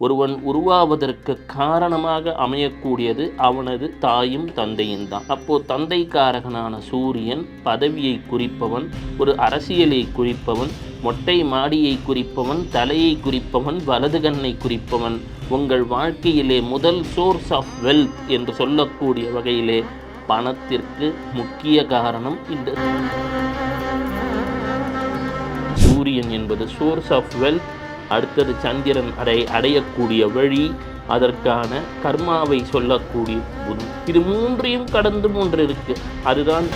ஒருவன் உருவாவதற்கு காரணமாக அமையக்கூடியது அவனது தாயும் தந்தையும் தான். அப்போ தந்தைக்காரகனான சூரியன் பதவியை குறிப்பவன், ஒரு அரசியலை குறிப்பவன், மொட்டை மாடியை குறிப்பவன், தலையை குறிப்பவன், வலது கண்ணை குறிப்பவன். உங்கள் வாழ்க்கையிலே முதல் சோர்ஸ் ஆஃப் வெல்த் என்று சொல்லக்கூடிய வகையிலே பணத்திற்கு முக்கிய காரணம் இந்த சூரியன் என்பது சோர்ஸ் ஆஃப் வெல்த். அடுத்தது சந்திரன் அடையக்கூடிய வழி, அதற்கான கர்மாவை சொல்லக்கூடிய புதன். இது மூன்றையும் கடந்து மூன்று இருக்கு. அதுதான்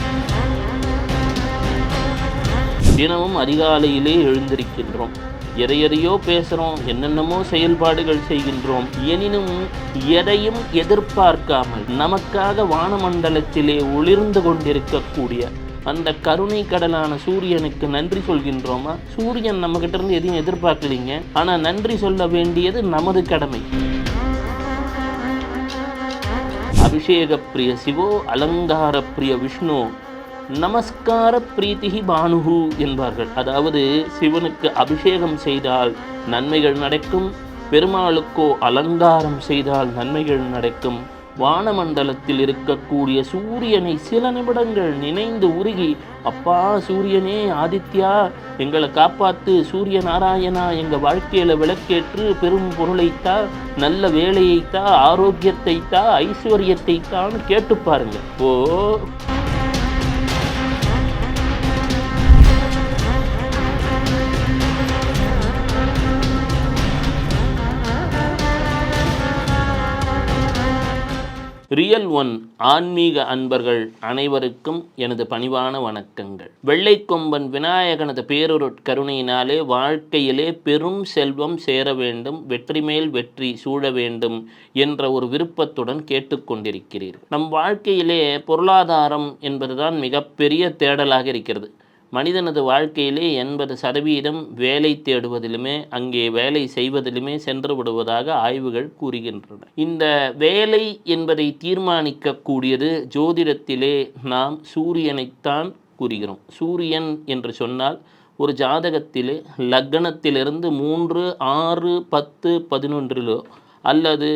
தினமும் அதிகாலையிலே எழுந்திருக்கின்றோம், எதையோ பேசுகிறோம், என்னென்னமோ செயல்பாடுகள் செய்கின்றோம். எனினும் எதையும் எதிர்பார்க்காமல் நமக்காக வானமண்டலத்திலே ஒளிர்ந்து கொண்டிருக்கக்கூடிய அந்த கருணை கடலான சூரியனுக்கு நன்றி சொல்கின்றோமா? சூரியன் நம்ம கிட்ட இருந்து எதையும் எதிர்பார்க்கலீங்க, ஆனா நன்றி சொல்ல வேண்டியது நமது கடமை. அபிஷேக பிரிய சிவோ அலங்கார பிரிய விஷ்ணு நமஸ்கார பிரீத்திகி பானுகு என்பார்கள். அதாவது சிவனுக்கு அபிஷேகம் செய்தால் நன்மைகள் நடக்கும், பெருமாளுக்கோ அலங்காரம் செய்தால் நன்மைகள் நடக்கும். வானமண்டலத்தில் இருக்கக்கூடிய சூரியனை சில நிமிடங்கள் நினைந்து உருகி, அப்பா சூரியனே, ஆதித்யா, எங்களை காப்பாத்து, சூரிய நாராயணா, எங்கள் வாழ்க்கையில் விளக்கேற்று, பெரும் பொருளைத்தா, நல்ல வேலையைத்தா, ஆரோக்கியத்தைத்தா, ஐஸ்வர்யத்தைத்தான்னு கேட்டு பாருங்க. ஓ ரியல் ஒன் ஆன்மீக அன்பர்கள் அனைவருக்கும் எனது பணிவான வணக்கங்கள். வெள்ளைக்கொம்பன் விநாயகனது பேரொருட்கருணையினாலே வாழ்க்கையிலே பெரும் செல்வம் சேர வேண்டும், வெற்றி மேல் வெற்றி சூழ வேண்டும் என்ற ஒரு விருப்பத்துடன் கேட்டுக்கொண்டிருக்கிறீர்கள். நம் வாழ்க்கையிலே பொருளாதாரம் என்பதுதான் மிகப்பெரிய தேடலாக இருக்கிறது. மனிதனது வாழ்க்கையிலே 80% வேலை தேடுவதிலுமே, அங்கே வேலை செய்வதிலுமே சென்று விடுவதாக ஆய்வுகள் கூறுகின்றன. இந்த வேலை என்பதை தீர்மானிக்கக்கூடியது ஜோதிடத்திலே நாம் சூரியனைத்தான் கூறுகிறோம். சூரியன் என்று சொன்னால் ஒரு ஜாதகத்திலே லக்னத்திலிருந்து 3, 6, 10, 11 அல்லது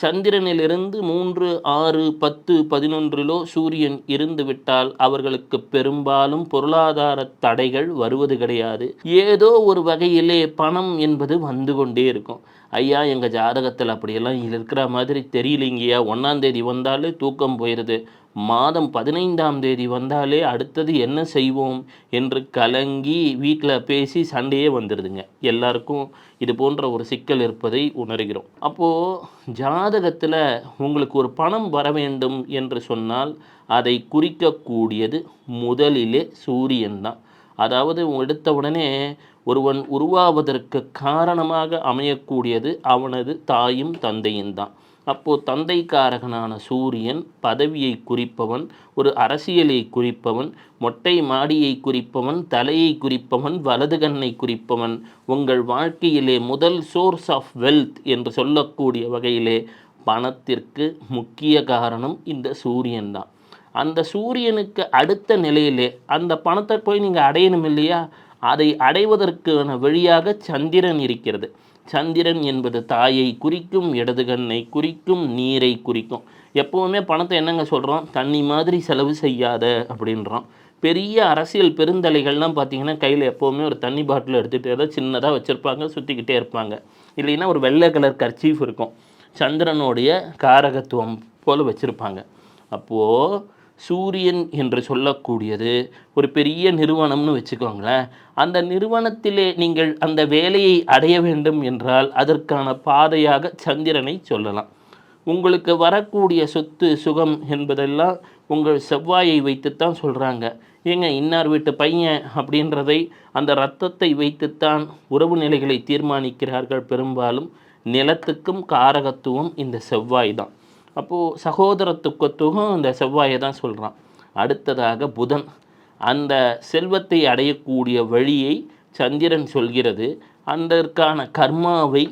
சந்திரனிலிருந்து 3, 6, 10, 11 சூரியன் இருந்து விட்டால் அவர்களுக்கு பெரும்பாலும் பொருளாதார தடைகள் வருவது கிடையாது. ஏதோ ஒரு வகையிலே பணம் என்பது வந்து கொண்டே இருக்கும். ஐயா, எங்கள் ஜாதகத்தில் அப்படியெல்லாம் இருக்கிற மாதிரி தெரியலைங்கய்யா, 1ஆம் தேதி வந்தாலே தூக்கம் போயிடுது, மாதம் 15ஆம் தேதி வந்தாலே அடுத்தது என்ன செய்வோம் என்று கலங்கி வீட்டில் பேசி சண்டையே வந்துடுதுங்க. எல்லாருக்கும் இது போன்ற ஒரு சிக்கல் இருப்பதை உணர்கிறோம். அப்போது ஜாதகத்தில் உங்களுக்கு ஒரு பணம் வர வேண்டும் என்று சொன்னால் அதை குறிக்கக்கூடியது முதலிலே சூரியன் தான். அதாவது எடுத்த உடனே ஒருவன் உருவாவதற்கு காரணமாக அமையக்கூடியது அவனது தாயும் தந்தையும் தான். அப்போது தந்தைக்காரகனான சூரியன் பதவியை குறிப்பவன், ஒரு அரசியலை குறிப்பவன், மொட்டை மாடியை குறிப்பவன், தலையை குறிப்பவன், வலது கண்ணை குறிப்பவன். உங்கள் வாழ்க்கையிலே முதல் சோர்ஸ் ஆஃப் வெல்த் என்று சொல்லக்கூடிய வகையிலே பணத்திற்கு முக்கிய காரணம் இந்த சூரியன் தான். அந்த சூரியனுக்கு அடுத்த நிலையிலே அந்த பணத்தை போய் நீங்கள் அடையணும் இல்லையா? அதை அடைவதற்கான வழியாக சந்திரன் இருக்கிறது. சந்திரன் என்பது தாயை குறிக்கும், இடது கண்ணை குறிக்கும், நீரை குறிக்கும். எப்போவுமே பணத்தை என்னங்க சொல்கிறோம்? தண்ணி மாதிரி செலவு செய்யாத அப்படின்றோம். பெரிய அரசியல் பெருந்தலைகள்லாம் பார்த்திங்கன்னா கையில் எப்போவுமே ஒரு தண்ணி பாட்டில் எடுத்துகிட்டு ஏதோ சின்னதாக வச்சுருப்பாங்க, சுற்றிக்கிட்டே இருப்பாங்க. இல்லைன்னா ஒரு வெள்ளை கலர் கர்ச்சீஃப் இருக்கும், சந்திரனுடைய காரகத்துவம் போல் வச்சுருப்பாங்க. அப்போது சூரியன் என்று சொல்லக்கூடியது ஒரு பெரிய நிறுவனம்னு வச்சுக்கோங்களேன். அந்த நிறுவனத்திலே நீங்கள் அந்த வேலையை அடைய வேண்டும் என்றால் அதற்கான பாதையாக சந்திரனை சொல்லலாம். உங்களுக்கு வரக்கூடிய சொத்து சுகம் என்பதெல்லாம் உங்கள் செவ்வாயை வைத்துத்தான் சொல்கிறாங்க. ஏங்க, இன்னார் வீட்டு பையன் அப்படின்றதை அந்த இரத்தத்தை வைத்துத்தான் உறவு நிலைகளை தீர்மானிக்கிறார்கள். பெரும்பாலும் நிலத்துக்கும் காரகத்துவம் இந்த செவ்வாய் தான். அப்போது சகோதரத்துவத்துக்கும் இந்த செவ்வாயை தான் சொல்கிறான். அடுத்ததாக புதன், அந்த செல்வத்தை அடையக்கூடிய வழியை சந்திரன் சொல்கிறது. அதற்கான கர்மாவை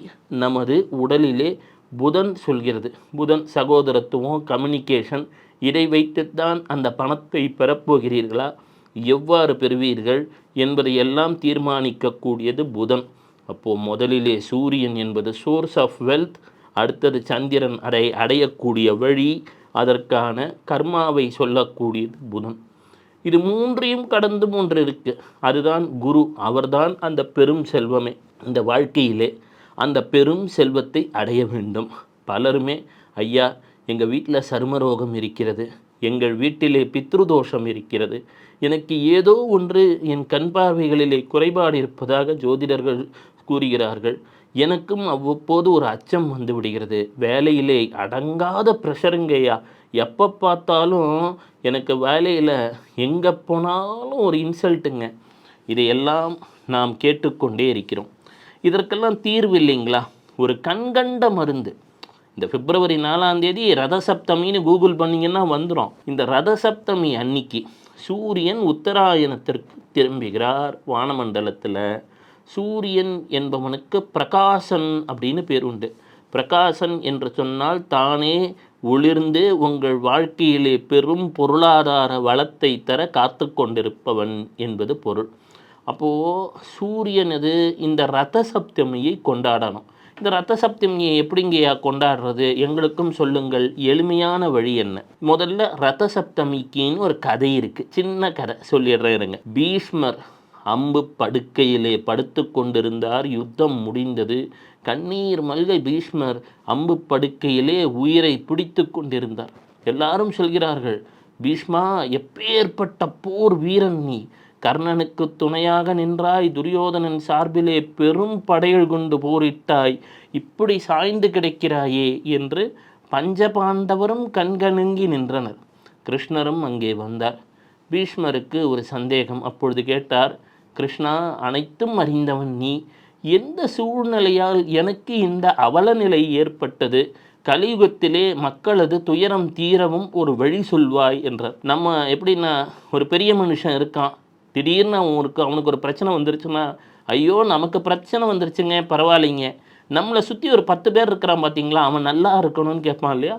நமது உடலிலே புதன் சொல்கிறது. புதன் சகோதரத்துவம், கம்யூனிகேஷன், இதை வைத்துத்தான் அந்த பணத்தை பெறப்போகிறீர்களா, எவ்வாறு பெறுவீர்கள் என்பதையெல்லாம் தீர்மானிக்கக்கூடியது புதன். அப்போது முதலிலே சூரியன் என்பது சோர்ஸ் ஆஃப் வெல்த், அடுத்தது சந்திரன் அடையக்கூடிய வழி, அதற்கான கர்மாவை சொல்லக்கூடியது புதன். இது மூன்றையும் கடந்து மூன்று இருக்குது. அதுதான் குரு. அவர்தான் அந்த பெரும் செல்வமே. இந்த வாழ்க்கையிலே அந்த பெரும் செல்வத்தை அடைய வேண்டும். பலருமே ஐயா எங்கள் வீட்டில் சருமரோகம் இருக்கிறது, எங்கள் வீட்டிலே பித்ருதோஷம் இருக்கிறது, எனக்கு ஏதோ ஒன்று என் கண் பார்வைகளிலே குறைபாடு இருப்பதாக ஜோதிடர்கள் கூறுகிறார்கள், எனக்கும் அவ்வப்போது ஒரு அச்சம் வந்து விடுகிறது, வேலையிலே அடங்காத ப்ரெஷருங்கய்யா, எப்போ பார்த்தாலும் எனக்கு வேலையில் எங்கே போனாலும் ஒரு இன்சல்ட்டுங்க, இதையெல்லாம் நாம் கேட்டுக்கொண்டே இருக்கிறோம். இதற்கெல்லாம் தீர்வு இல்லைங்களா? ஒரு கண்கண்ட மருந்து. இந்த பிப்ரவரி 4ஆம் தேதி ரதசப்தமின்னு கூகுள் பண்ணிங்கன்னா வந்துடும். இந்த ரதசப்தமி அன்னைக்கு சூரியன் உத்தராயணத்திற்கு திரும்புகிறார். வானமண்டலத்தில் சூரியன் என்பவனுக்கு பிரகாசன் அப்படின்னு பேர் உண்டு. பிரகாசன் என்று சொன்னால் தானே ஒளிர்ந்து உங்கள் வாழ்க்கையிலே பெரும் பொருளாதார வளத்தை தர காத்து கொண்டிருப்பவன் என்பது பொருள். அப்போது சூரியனது இந்த ரத சப்தமியை கொண்டாடணும். இந்த ரத சப்தமியை எப்படிங்கய்யா கொண்டாடுறது, எங்களுக்கும் சொல்லுங்கள், எளிமையான வழி என்ன? முதல்ல ரத சப்தமிக்குன்னு ஒரு கதை இருக்குது, சின்ன கதை சொல்லிடுறேன் இருங்க. பீஷ்மர் அம்பு படுக்கையிலே படுத்து கொண்டிருந்தார். யுத்தம் முடிந்தது. கண்ணீர் மல்க பீஷ்மர் அம்பு படுக்கையிலே உயிரை பிடித்து கொண்டிருந்தார். எல்லாரும் சொல்கிறார்கள், பீஷ்மா எப்பேற்பட்ட போர் வீரன் நீ, கர்ணனுக்கு துணையாக நின்றாய், துரியோதனன் சார்பிலே பெரும் படைகள் கொண்டு போரிட்டாய், இப்படி சாய்ந்து கிடைக்கிறாயே என்று பஞ்சபாண்டவரும் கண்கலங்கி நின்றனர். கிருஷ்ணரும் அங்கே வந்தார். பீஷ்மருக்கு ஒரு சந்தேகம். அப்பொழுது கேட்டார், கிருஷ்ணா, அனைத்தும் அறிந்தவன் நீ, எந்த சூழ்நிலையால் எனக்கு இந்த அவலநிலை ஏற்பட்டது? கலியுகத்திலே மக்களது துயரம் தீரவும் ஒரு வழி சொல்வாய் என்றார். நம்ம எப்படின்னா, ஒரு பெரிய மனுஷன் இருக்கான், திடீர்னு அவனுக்கு ஒரு பிரச்சனை வந்துருச்சுன்னா, ஐயோ நமக்கு பிரச்சனை வந்துருச்சுங்க பரவாயில்லைங்க, நம்மளை சுற்றி ஒரு 10 பேர் இருக்கிறான் பார்த்தீங்களா, அவன் நல்லா இருக்கணும்னு கேட்பான் இல்லையா?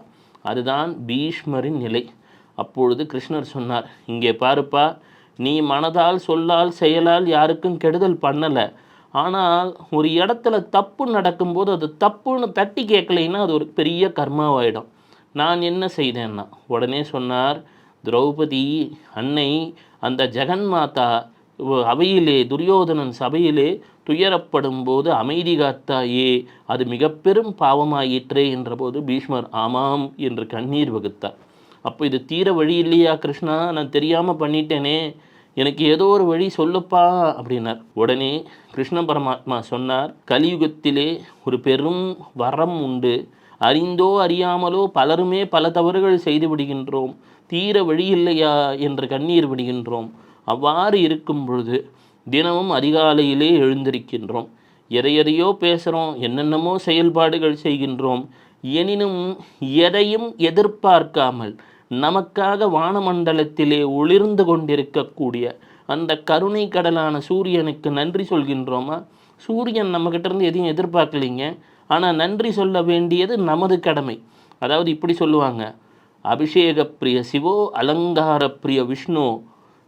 அதுதான் பீஷ்மரின் நிலை. அப்பொழுது கிருஷ்ணர் சொன்னார், இங்கே பாருப்பா, நீ மனதால் சொல்லால் செயலால் யாருக்கும் கெடுதல் பண்ணலை, ஆனால் ஒரு இடத்துல தப்பு நடக்கும்போது அது தப்புன்னு தட்டி கேட்கலைன்னா அது ஒரு பெரிய கர்மாவாயிடும். நான் என்ன செய்தேன்னா, உடனே சொன்னார், திரௌபதி அன்னை அந்த ஜெகன்மாதா அவையிலே, துரியோதனன் சபையிலே துயரப்படும் போது அமைதி காத்தாயே, அது மிக பெரும் பாவமாயிற்றே என்றபோது பீஷ்மர் ஆமாம் என்று கண்ணீர் வகுத்தார். அப்போ இது தீர வழி இல்லையா கிருஷ்ணா, நான் தெரியாமல் பண்ணிட்டேனே, எனக்கு ஏதோ ஒரு வழி சொல்லுப்பா அப்படின்னார். உடனே கிருஷ்ண பரமாத்மா சொன்னார், கலியுகத்திலே ஒரு பெரும் வரம் உண்டு, அறிந்தோ அறியாமலோ பலருமே பல தவறுகள் செய்து விடுகின்றோம், தீர வழி இல்லையா என்று கண்ணீர் விடுகின்றோம். அவ்வாறு இருக்கும் பொழுது தினமும் அதிகாலையிலே எழுந்திருக்கின்றோம், எதையோ பேசுகிறோம், என்னென்னமோ செயல்பாடுகள் செய்கின்றோம், எனினும் எதையும் எதிர்பார்க்காமல் நமக்காக வானமண்டலத்திலே ஒளிர்ந்து கொண்டிருக்கக்கூடிய அந்த கருணை கடலான சூரியனுக்கு நன்றி சொல்கின்றோமா? சூரியன் நம்மக்கிட்டேருந்து எதையும் எதிர்பார்க்கலைங்க, ஆனால் நன்றி சொல்ல வேண்டியது நமது கடமை. அதாவது இப்படி சொல்லுவாங்க, அபிஷேக பிரிய சிவோ அலங்கார பிரிய விஷ்ணு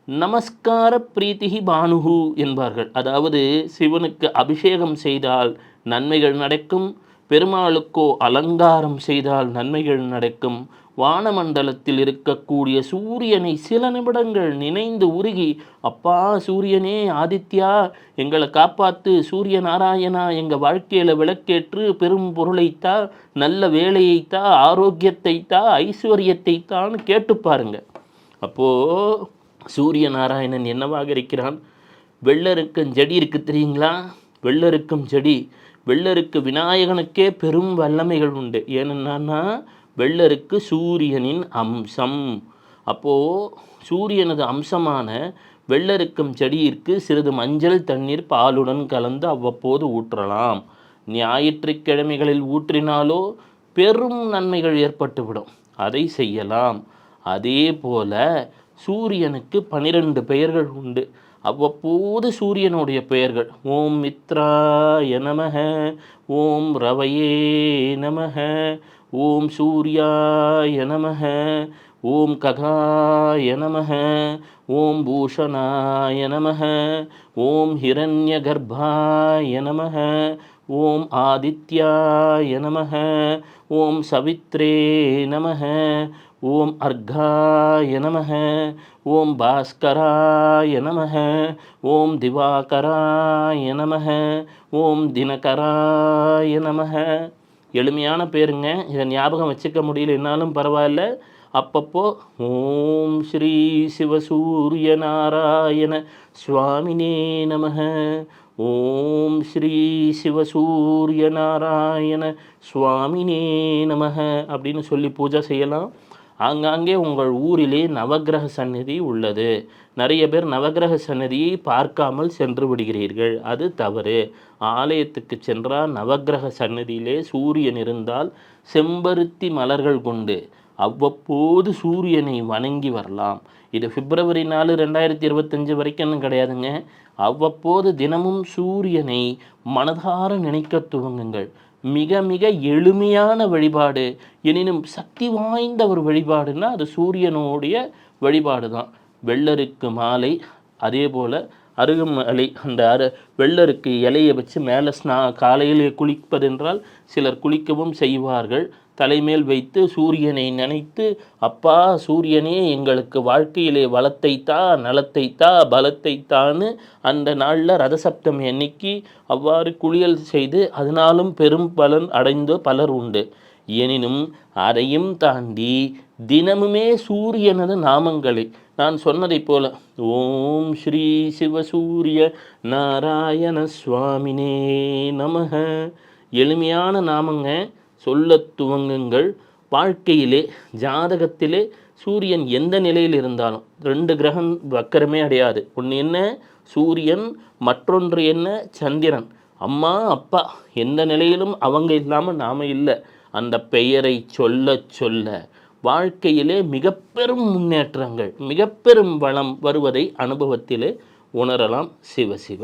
நமஸ்கார பிரீத்திகி பானுகு என்பார்கள். அதாவது சிவனுக்கு அபிஷேகம் செய்தால் நன்மைகள் நடக்கும், பெருமாளுக்கோ அலங்காரம் செய்தால் நன்மைகள் நடக்கும். வானமண்டலத்தில் இருக்கக்கூடிய சூரியனை சில நிமிடங்கள் நினைந்து உருகி, அப்பா சூரியனே, ஆதித்யா எங்களை காப்பாற்று, சூரிய நாராயணா எங்கள் வாழ்க்கையில் விளக்கேற்று, பெரும் பொருளைத்தா, நல்ல வேலையைத்தா, ஆரோக்கியத்தைத்தா, ஐஸ்வர்யத்தைத்தான்னு கேட்டு பாருங்க. அப்போது சூரிய நாராயணன் என்னவாக இருக்கிறான்? வெள்ளருக்கும் செடி இருக்குது தெரியுங்களா? வெள்ளருக்கும் செடி, வெள்ளருக்கு விநாயகனுக்கே பெரும் வல்லமைகள் உண்டு. ஏன்னா வெள்ளருக்கு சூரியனின் அம்சம். அப்போது சூரியனது அம்சமான வெள்ளருக்கும் செடியிற்கு சிறிது மஞ்சள் தண்ணீர் பாலுடன் கலந்து அவ்வப்போது ஊற்றலாம். ஞாயிற்றுக்கிழமைகளில் ஊற்றினாலோ பெரும் நன்மைகள் ஏற்பட்டுவிடும், அதை செய்யலாம். அதே போல சூரியனுக்கு 12 பெயர்கள் உண்டு. அவ்வப்போது சூரியனுடைய பெயர்கள், ஓம் மித்ராய நமஹ, ஓம் ரவையே நமஹ, ஓம் சூர்யாய நமஹ, ஓம் ககாய நமஹ, ஓம் பூஷணாய நமஹ, ஓம் ஹிரண்ய கர்ப்பாய நமஹ, ஓம் ஆதித்யாய நமஹ, ஓம் சவித்ரே நமஹ, ஓம் அர்காய நமஹ, ஓம் பாஸ்கராய நமஹ, ஓம் திவாகராய நமஹ, ஓம் தினகராய நமஹ. எளிமையான பேருங்க. இதை ஞாபகம் வச்சுக்க முடியலனாலும் பரவாயில்ல. அப்பப்போ ஓம் ஸ்ரீ சிவசூரிய நாராயண சுவாமினே நமஹ, ஓம் ஸ்ரீ சிவசூரிய நாராயண சுவாமினே நமஹ அப்படின்னு சொல்லி பூஜை செய்யலாம். ஆங்காங்கே உங்கள் ஊரிலே நவக்கிரக சந்நிதி உள்ளது. நிறைய பேர் நவக்கிரக சன்னதியை பார்க்காமல் சென்று விடுகிறீர்கள். அது தவறு. ஆலயத்துக்கு சென்றால் நவக்கிரக சன்னதியிலே சூரியன் இருந்தால் செம்பருத்தி மலர்கள் கொண்டு அவ்வப்போது சூரியனை வணங்கி வரலாம். இது பிப்ரவரி 4 2025 வரைக்கும் கிடையாதுங்க. அவ்வப்போது தினமும் சூரியனை மனதார நினைக்க துவங்குங்கள். மிக மிக எளிமையான வழிபாடு, எனினும் சக்தி வாய்ந்த ஒரு வழிபாடுன்னா அது சூரியனுடைய வழிபாடு தான். வெள்ளருக்கு மாலை, அதே போல் அருகமலை, அந்த வெள்ளருக்கு இலையை வச்சு மேலே காலையிலே குளிப்பதென்றால் சிலர் குளிக்கவும் செய்வார்கள். தலைமேல் வைத்து சூரியனை நினைத்து, அப்பா சூரியனே எங்களுக்கு வாழ்க்கையிலே வளத்தை தா, நலத்தை தா, பலத்தை தான்னு அந்த நாளில் ரதசப்தமி அன்னைக்கு அவ்வாறு குளியல் செய்து அதனாலும் பெரும் பலன் அடைந்த பலர் உண்டு. எனினும் அதையும் தாண்டி தினமுமே சூரியனது நாமங்களை நான் சொன்னதை போல ஓம் ஸ்ரீ சிவசூரிய நாராயண சுவாமினே நமஹ எளிமையான நாமங்க சொல்ல துவங்குங்கள். வாழ்க்கையிலே ஜாதகத்திலே சூரியன் எந்த நிலையில் இருந்தாலும் 2 கிரகம் வக்கரமே அடையாது. ஒன்று என்ன சூரியன், மற்றொன்று என்ன சந்திரன். அம்மா அப்பா எந்த நிலையிலும் அவங்க இல்லாமல் நாம் இல்லை. அந்த பெயரை சொல்ல சொல்ல வாழ்க்கையிலே மிக பெரும் முன்னேற்றங்கள், மிக பெரும் வளம் வருவதை அனுபவத்திலே உணரலாம். சிவ சிவ.